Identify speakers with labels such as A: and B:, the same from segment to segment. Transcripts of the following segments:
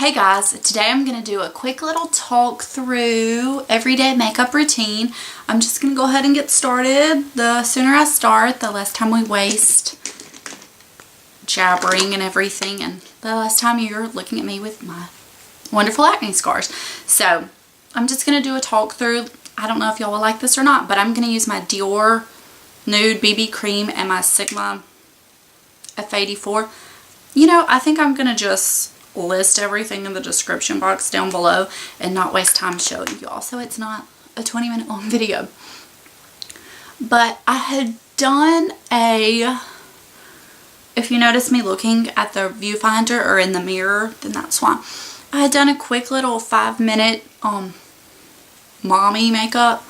A: Hey guys, today I'm going to do a quick little talk through everyday makeup routine. I'm just going to go ahead and get started. The sooner I start, the less time we waste jabbering and everything, and the less time you're looking at me with my wonderful acne scars. So I'm just going to do a talk through. I don't know if y'all will like this or not, but I'm going to use my Dior Nude BB Cream and my Sigma F84. You know, I think I'm going to just list everything in the description box down below and not waste time showing y'all, so it's not a 20-minute long video. But I had done if you notice me looking at the viewfinder or in the mirror, then that's why. I had done a quick little 5-minute mommy makeup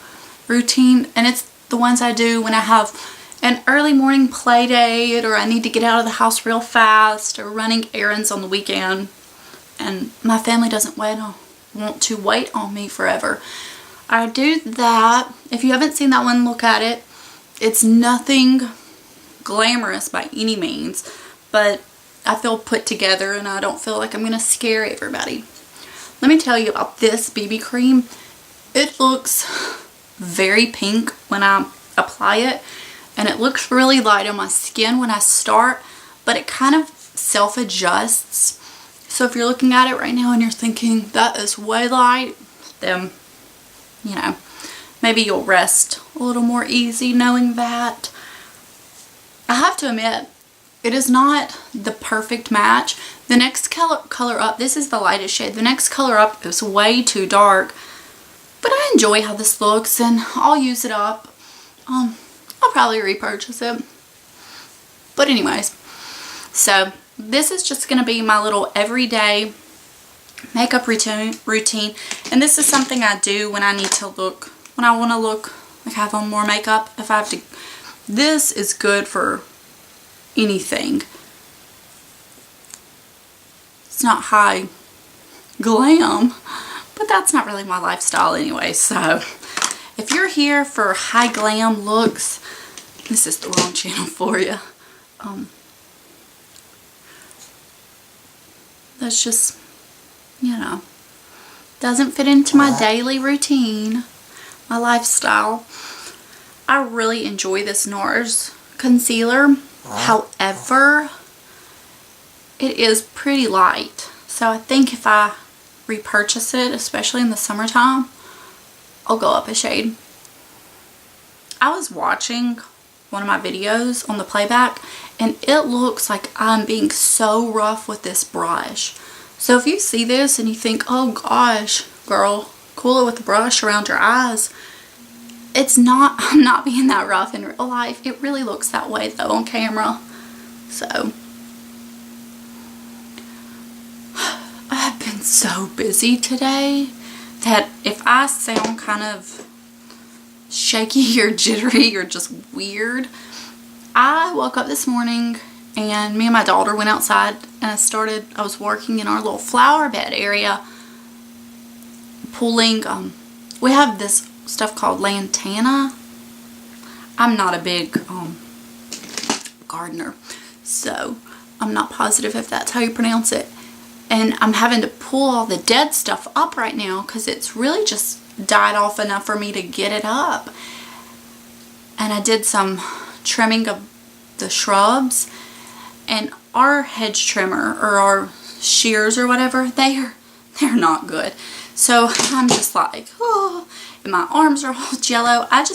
A: routine, and it's the ones I do when I have an early morning play date, or I need to get out of the house real fast, or running errands on the weekend and my family doesn't want to wait on me forever. I do that. If you haven't seen that one, look at it. It's nothing glamorous by any means, but I feel put together and I don't feel like I'm gonna scare everybody. Let me tell you about this BB cream. It looks very pink when I apply it, and it looks really light on my skin when I start, but it kind of self-adjusts. So if you're looking at it right now and you're thinking that is way light, then, you know, maybe you'll rest a little more easy knowing that. I have to admit, it is not the perfect match. The next color up, this is the lightest shade. The next color up is way too dark, but I enjoy how this looks and I'll use it up. I'll probably repurchase it. But anyways, so this is just going to be my little everyday makeup routine, and this is something I do when I need to look, when I want to look like I have on more makeup. If I have to, this is good for anything. It's not high glam, but that's not really my lifestyle anyway, so if you're here for high glam looks, this is the wrong channel for you. That's just, you know, doesn't fit into my daily routine, my lifestyle. I really enjoy this Nars concealer. However, it is pretty light. So I think if I repurchase it, especially in the summertime, I'll go up a shade. I was watching one of my videos on the playback, and it looks like I'm being so rough with this brush. So if you see this and you think, oh gosh, girl, cool it with the brush around your eyes, it's not, I'm not being that rough in real life. It really looks that way though on camera. So I've been so busy today that if I sound kind of shaky or jittery or just weird, I woke up this morning and me and my daughter went outside and I was working in our little flower bed area pulling, we have this stuff called lantana. I'm not a big gardener, so I'm not positive if that's how you pronounce it. And I'm having to pull all the dead stuff up right now because it's really just died off enough for me to get it up. And I did some trimming of the shrubs, and our hedge trimmer or our shears or whatever, they're not good. So I'm just like, oh, and my arms are all jello. I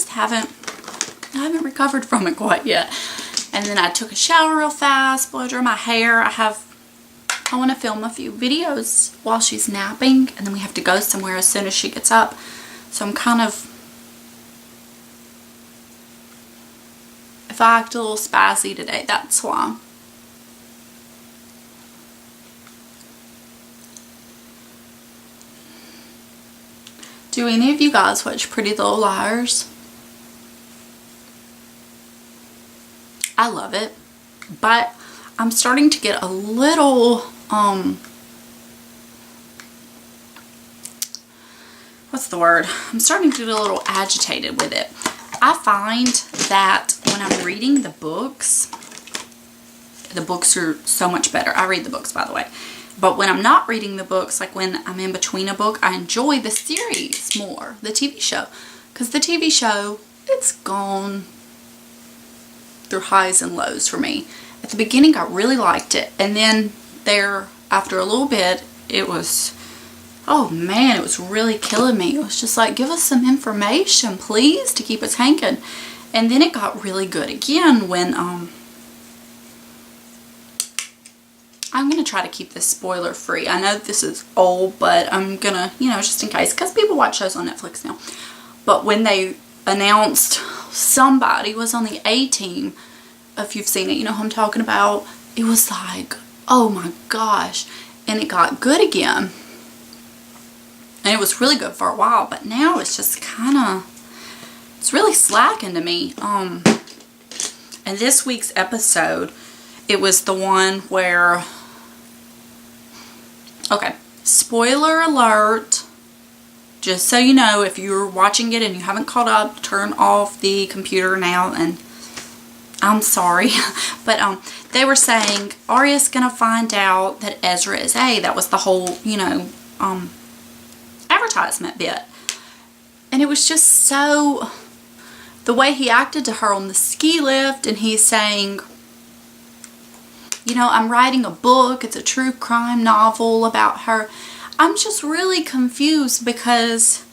A: haven't recovered from it quite yet. And then I took a shower real fast, blow dry my hair. I want to film a few videos while she's napping, and then we have to go somewhere as soon as she gets up. So I'm kind of, if I act a little spazzy today, that's why. Do any of you guys watch Pretty Little Liars? I love it, but I'm starting to get a little, what's the word? I'm starting to get a little agitated with it. I find that when I'm reading the books are so much better. I read the books, by the way. But when I'm not reading the books, like when I'm in between a book, I enjoy the series more, the TV show. Because the TV show, it's gone through highs and lows for me. At the beginning, I really liked it. And then there, after a little bit, it was, oh man, it was really killing me. It was just like, give us some information, please, to keep us hanging. And then it got really good again when, I'm going to try to keep this spoiler free. I know this is old, but I'm going to, you know, just in case, because people watch shows on Netflix now. But when they announced somebody was on the A-Team, if you've seen it, you know who I'm talking about. It was like, oh my gosh. And it got good again. And it was really good for a while, but now it's just kind of, it's really slacking to me. And this week's episode, it was the one where, okay, spoiler alert, just so you know, if you're watching it and you haven't caught up, turn off the computer now, and I'm sorry, but they were saying Arya's gonna find out that Ezra is A. That was the whole, you know, advertisement bit. And it was just so, the way he acted to her on the ski lift, and he's saying, you know, I'm writing a book, it's a true crime novel about her. I'm just really confused because,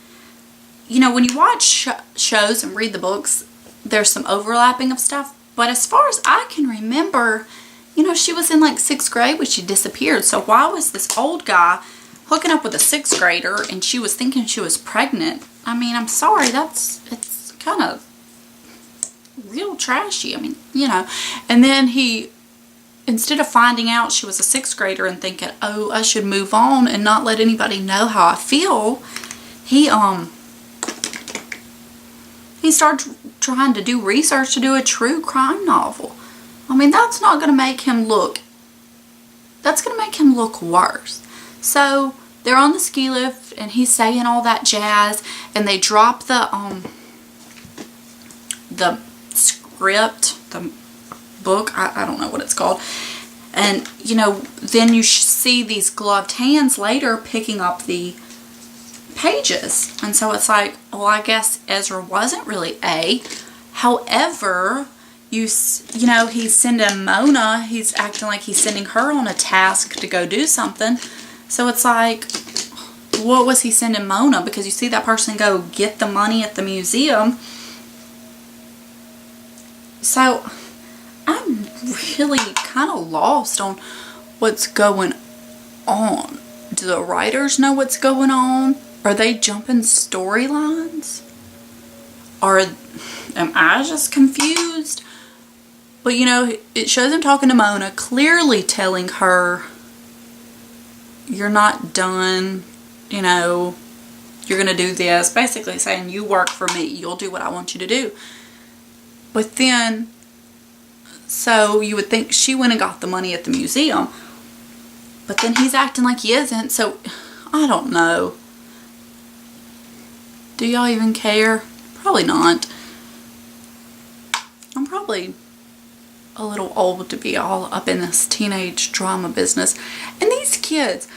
A: you know, when you watch shows and read the books, there's some overlapping of stuff. But as far as I can remember, you know, she was in like 6th grade when she disappeared. So why was this old guy hooking up with a 6th grader and she was thinking she was pregnant? I mean, I'm sorry, it's kind of real trashy. I mean, you know, and then he, instead of finding out she was a 6th grader and thinking, oh, I should move on and not let anybody know how I feel, he started trying to do research to do a true crime novel. I mean, that's not going to make him look, that's going to make him look worse. So they're on the ski lift and he's saying all that jazz, and they drop the script, the book, I don't know what it's called, and you know, then you see these gloved hands later picking up the pages, and so it's like, well, I guess Ezra wasn't really A. However, you know, he's sending Mona, he's acting like he's sending her on a task to go do something. So it's like, what was he sending Mona? Because you see that person go get the money at the museum. So I'm really kind of lost on what's going on. Do the writers know what's going on? Are they jumping storylines? Or am I just confused? But you know, it shows him talking to Mona, clearly telling her, you're not done, you know, you're going to do this. Basically saying, you work for me, you'll do what I want you to do. But then, so you would think she went and got the money at the museum. But then he's acting like he isn't, so I don't know. Do y'all even care? Probably not. I'm probably a little old to be all up in this teenage drama business. And these kids,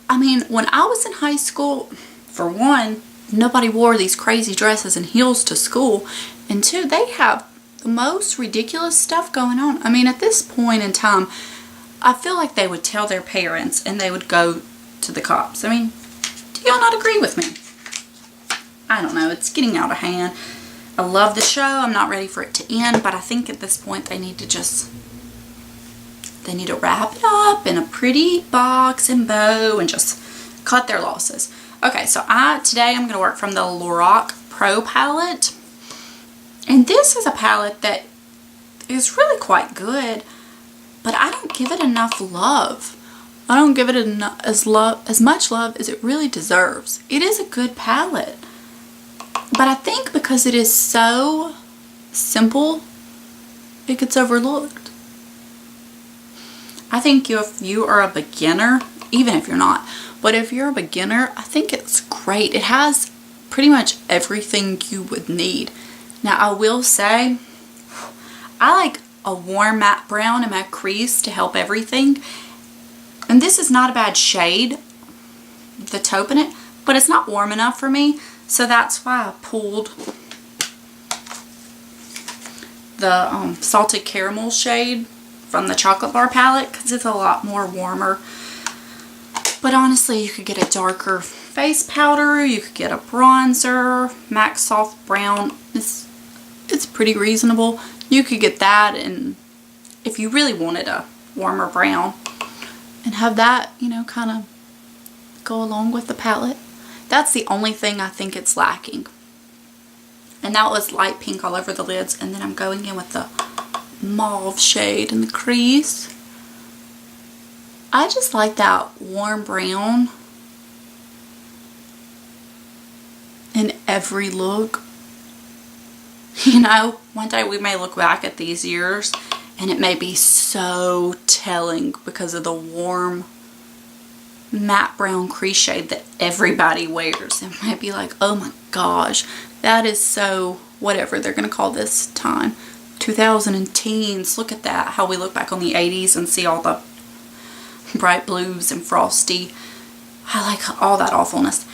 A: I mean, when I was in high school, for one, nobody wore these crazy dresses and heels to school. And two, they have the most ridiculous stuff going on. I mean, at this point in time, I feel like they would tell their parents and they would go to the cops. I mean, do y'all not agree with me? I don't know. It's getting out of hand. I love the show. I'm not ready for it to end, but I think at this point they need to wrap it up in a pretty box and bow and just cut their losses. Okay, so today I'm going to work from the Lorac Pro palette. And this is a palette that is really quite good, but I don't give it enough love. I don't give it as much love as it really deserves. It is a good palette, but I think because it is so simple, it gets overlooked. I think if you are a beginner, even if you're not, but if you're a beginner, I think it's great. It has pretty much everything you would need. Now, I will say, I like a warm matte brown in my crease to help everything. And this is not a bad shade, the taupe in it, but it's not warm enough for me. So that's why I pulled the salted caramel shade from the chocolate bar palette, because it's a lot more warmer. But honestly, you could get a darker face powder, you could get a bronzer, MAC Soft Brown. It's pretty reasonable. You could get that, and if you really wanted a warmer brown, and have that, you know, kind of go along with the palette. That's the only thing I think it's lacking. And that was light pink all over the lids, and then I'm going in with the mauve shade in the crease. I just like that warm brown in every look. You know, one day we may look back at these years and it may be so telling because of the warm matte brown crease shade that everybody wears. It might be like, oh my gosh, that is so whatever they're going to call this time. 2010s. Look at that, how we look back on the 80s and see all the bright blues and frosty. I like all that awfulness.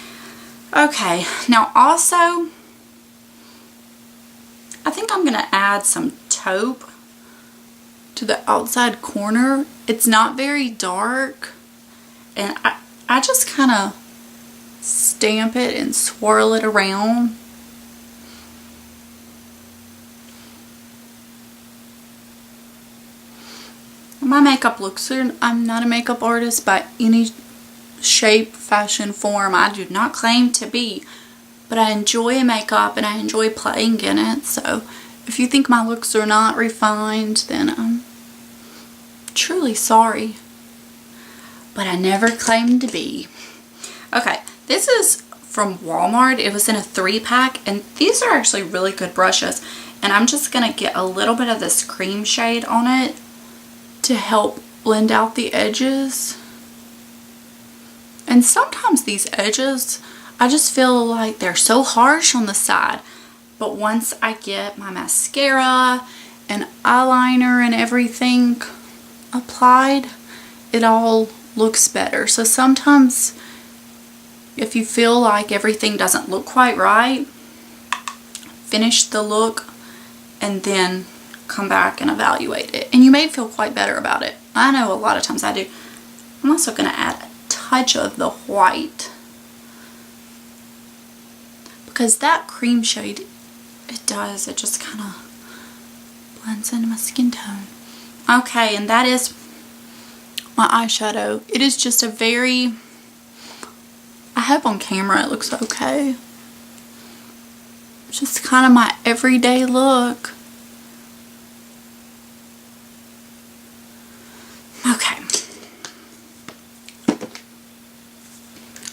A: Okay, now also, I think I'm going to add some taupe to the outside corner. It's not very dark, and I just kind of stamp it and swirl it around. My makeup looks good. I'm not a makeup artist by any shape, fashion, form. I do not claim to be, but I enjoy makeup and I enjoy playing in it. So if you think my looks are not refined, then I'm truly sorry, but I never claimed to be. Okay, this is from Walmart. It was in a 3-pack, and these are actually really good brushes, and I'm just gonna get a little bit of this cream shade on it to help blend out the edges. And sometimes these edges, I just feel like they're so harsh on the side, but once I get my mascara and eyeliner and everything applied, it all looks better. So sometimes if you feel like everything doesn't look quite right, finish the look and then come back and evaluate it, and you may feel quite better about it. I know a lot of times I do. I'm also going to add a touch of the white, because that cream shade, it just kind of blends into my skin tone. Okay, and that is my eyeshadow. It is just a very, I hope on camera it looks okay, just kind of my everyday look. Okay.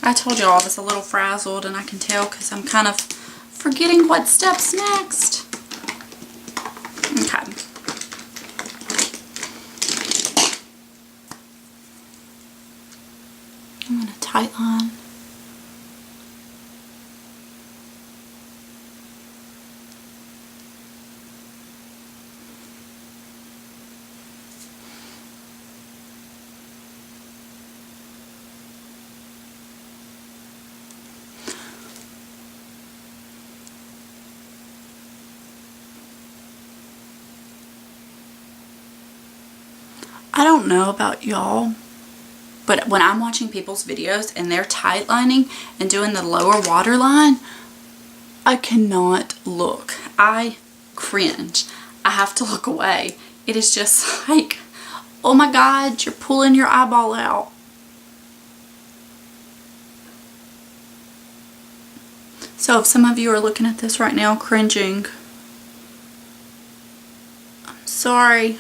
A: I told you all I was a little frazzled, and I can tell because I'm kind of forgetting what steps next. Okay. I'm going to tight line. I don't know about y'all, but when I'm watching people's videos and they're tight lining and doing the lower waterline, I cannot look. I cringe. I have to look away. It is just like, oh my God, you're pulling your eyeball out. So if some of you are looking at this right now cringing, I'm sorry.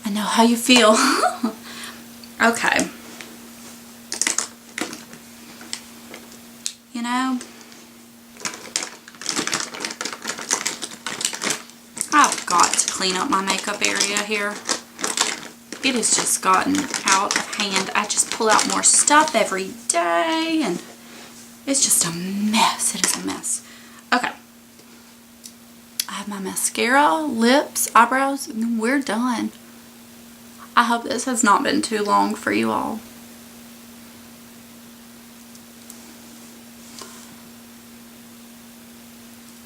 A: I know how you feel. Okay. You know, I've got to clean up my makeup area here. It has just gotten out of hand. I just pull out more stuff every day, and it's just a mess. It is a mess. Okay. I have my mascara, lips, eyebrows, and we're done. I hope this has not been too long for you all.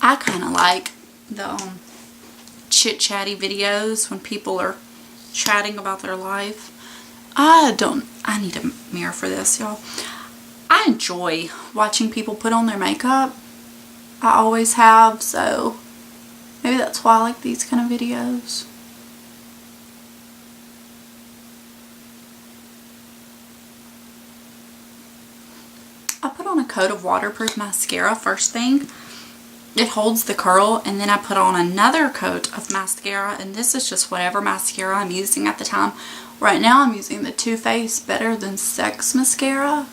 A: I kind of like the chit-chatty videos when people are chatting about their life. I need a mirror for this, y'all. I enjoy watching people put on their makeup. I always have, so maybe that's why I like these kind of videos. I put on a coat of waterproof mascara first thing. It holds the curl, and then I put on another coat of mascara, and this is just whatever mascara I'm using at the time. Right now I'm using the Too Faced Better Than Sex mascara.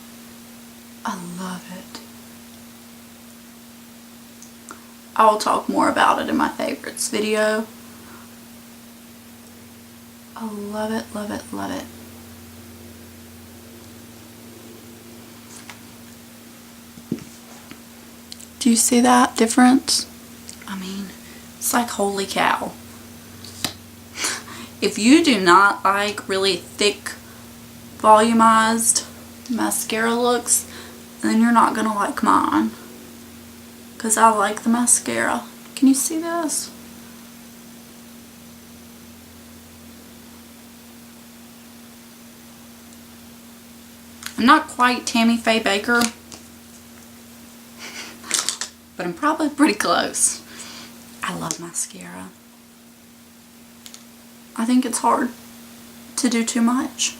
A: I love it. I'll talk more about it in my favorites video. I love it, love it, love it. Do you see that difference? I mean, it's like holy cow. If you do not like really thick, volumized mascara looks, then you're not gonna like mine. Because I like the mascara. Can you see this? I'm not quite Tammy Faye Baker, but I'm probably pretty close. I love mascara. I think it's hard to do too much.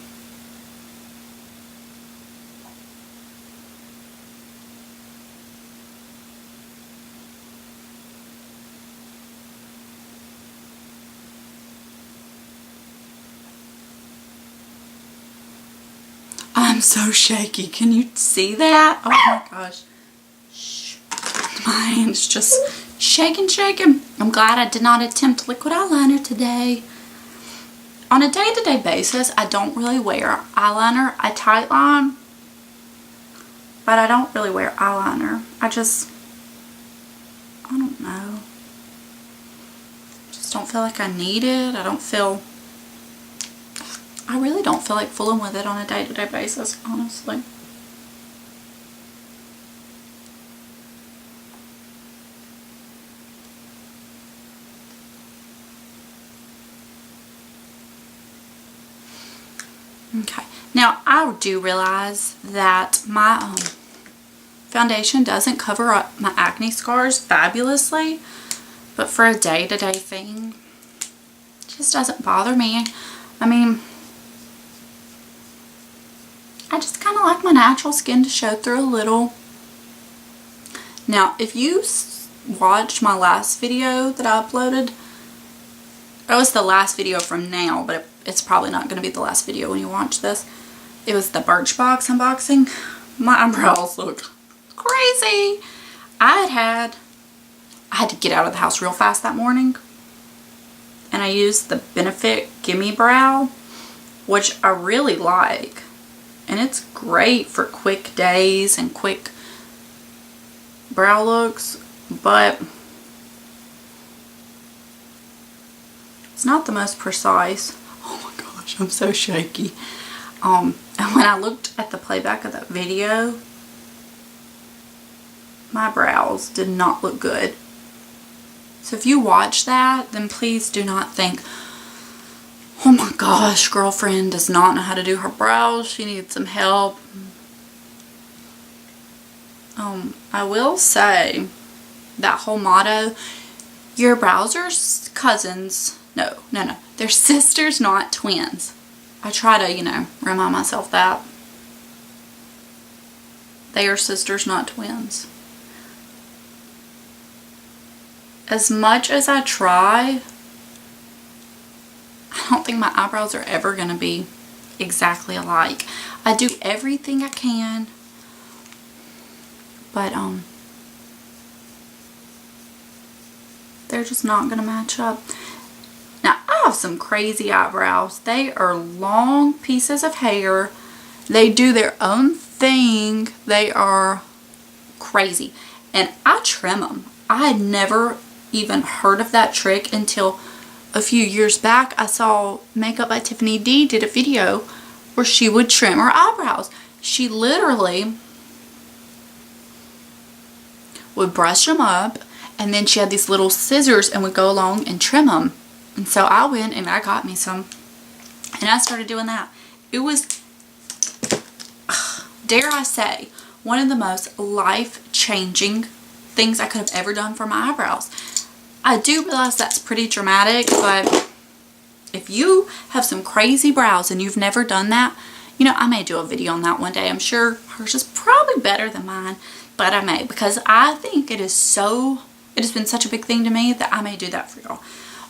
A: I'm so shaky. Can you see that? Oh my gosh. Shh. My hand's just shaking. I'm glad I did not attempt liquid eyeliner today. On a day-to-day basis, I don't really wear eyeliner. I tightline, but I don't really wear eyeliner. I don't know. Just don't feel like I need it. I really don't feel like fooling with it on a day-to-day basis, honestly. Okay, now I do realize that my foundation doesn't cover up my acne scars fabulously, but for a day-to-day thing, it just doesn't bother me. I mean, I just kind of like my natural skin to show through a little. Now, if you watched my last video that I uploaded, it was the last video from now, but it's probably not going to be the last video when you watch this. It was the Birchbox unboxing. My eyebrows look crazy. I had to get out of the house real fast that morning, and I used the Benefit Gimme Brow, which I really like, and it's great for quick days and quick brow looks, but it's not the most precise. Oh my gosh, I'm so shaky. And when I looked at the playback of that video, my brows did not look good. So if you watch that, then please do not think, oh my gosh, girlfriend does not know how to do her brows. She needs some help. I will say that whole motto, your brows are cousins. No. They're sisters, not twins. I try to, remind myself that. They are sisters, not twins. As much as I try, I don't think my eyebrows are ever going to be exactly alike. I do everything I can, but they're just not going to match up. Now, I have some crazy eyebrows. They are long pieces of hair. They do their own thing. They are crazy. And I trim them. I had never even heard of that trick until a few years back, I saw Makeup by Tiffany D did a video where she would trim her eyebrows. She literally would brush them up, and then she had these little scissors and would go along and trim them. And so I went and I got me some, and I started doing that. It was, dare I say, one of the most life-changing things I could have ever done for my eyebrows. I do realize that's pretty dramatic, but if you have some crazy brows and you've never done that, you know, I may do a video on that one day. I'm sure hers is probably better than mine, but I may, because I think it has been such a big thing to me that I may do that for y'all.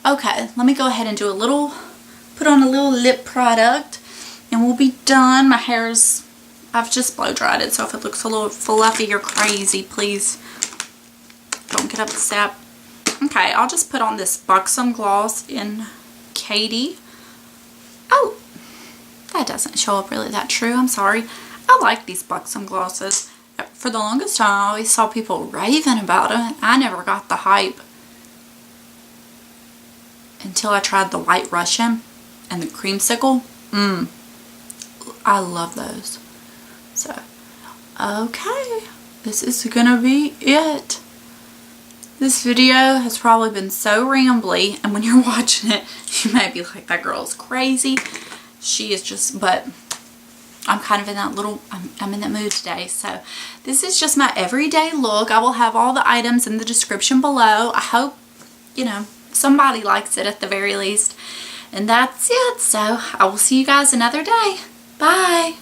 A: Okay, let me go ahead and put on a little lip product, and we'll be done. My hair's, I've just blow dried it, so if it looks a little fluffy or crazy, please don't get upset. Okay, I'll just put on this Buxom Gloss in Katie. Oh, that doesn't show up really that true. I'm sorry. I like these Buxom glosses. For the longest time, I always saw people raving about them. I never got the hype until I tried the White Russian and the Creamsicle. I love those. So, okay. This is gonna be it. This video has probably been so rambly, and when you're watching it, you may be like, that girl's crazy. She is just, but I'm kind of in that little, I'm in that mood today. So this is just my everyday look. I will have all the items in the description below. I hope, you know, somebody likes it at the very least. And that's it. So I will see you guys another day. Bye.